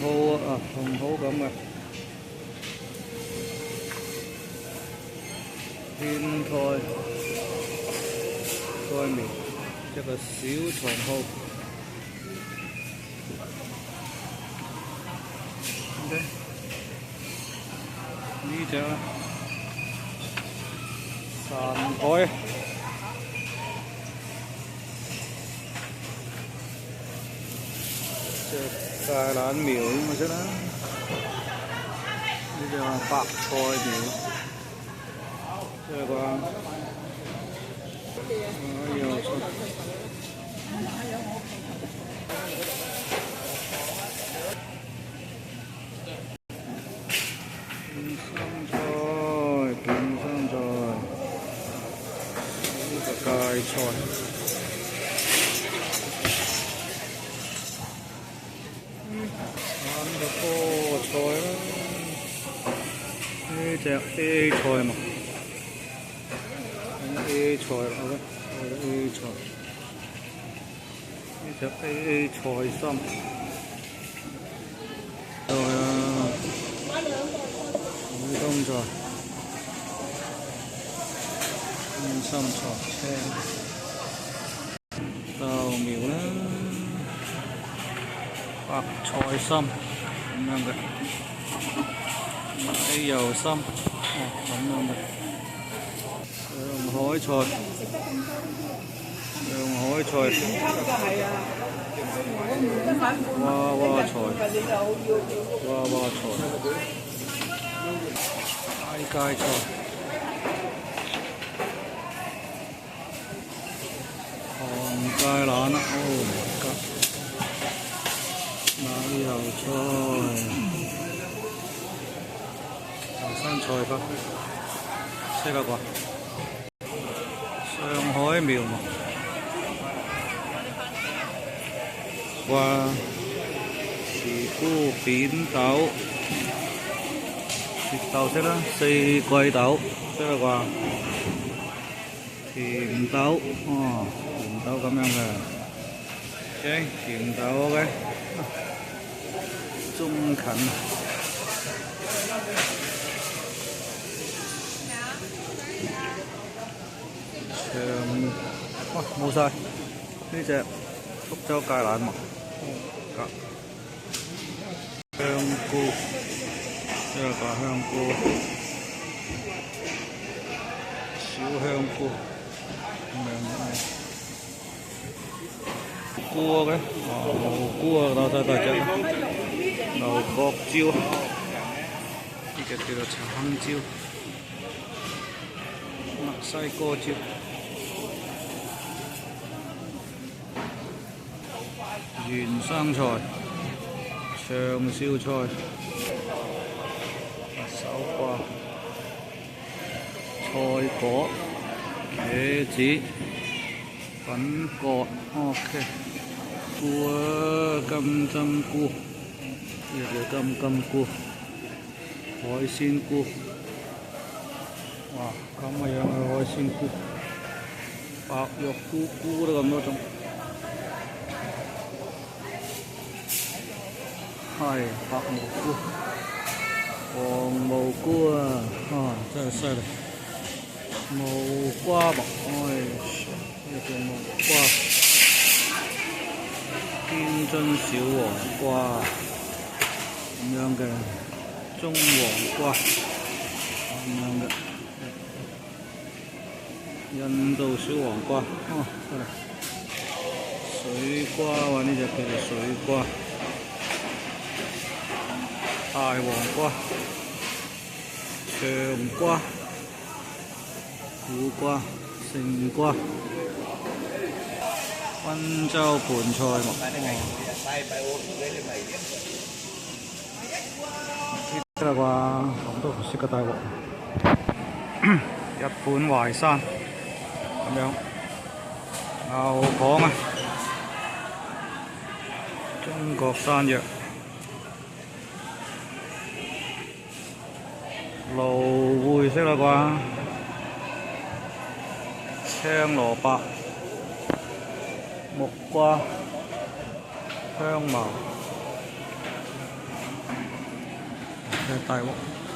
紅蒿咁嘅，莧菜、菜苗，一個小長蒿。OK， 呢隻咧山海。芥蘭苗咁咪識啦，呢隻係白菜苗，即係啩？又出片生菜，呢個芥菜。揀個菠菜啦，呢隻 A 菜嘛，A 菜好啦，A 菜，呢隻 A 菜心，再海東菜、生菜、青豆苗啦。白菜心咁樣嘅，雞油心咁樣嘅，上海菜，娃娃菜，街菜，韓芥蘭啊，奶油菜、淮山菜吧，識啦啩？上海苗嘛，哇！時菇、扁豆、雪豆識啦，四季豆識啦啩？甜豆，甜豆咁樣嘅，OK，甜豆 OK。中芹，冇晒呢隻福州芥蘭嘛，香菇，呢個香菇，小香菇，咁樣菇嘅，蘑菇啊，大隻。牛角椒，呢個叫做橙椒，墨西哥椒，原生菜、長燒菜、手瓜、菜果、茄子、粉葛 ，OK， 菇啊，金針菇。呢個叫金菇、海鮮菇，哇咁嘅樣嘅海鮮菇，白肉菇都咁多種，係白蘑菇、黃蘑菇啊，真係犀利，無瓜噃，呢個叫無瓜，天津小黃瓜。咁樣嘅中黃瓜，咁樣嘅印度小黃瓜，水瓜喎，呢隻叫做水瓜，大黃瓜、長瓜、苦瓜、勝瓜、溫州盤菜嘛。識啦啩，咁都唔識嘅大鑊。日本淮山咁樣，牛蒡啊，中國山藥、蘆薈識啦啩，青蘿蔔、木瓜、香茅、嘅大鑊。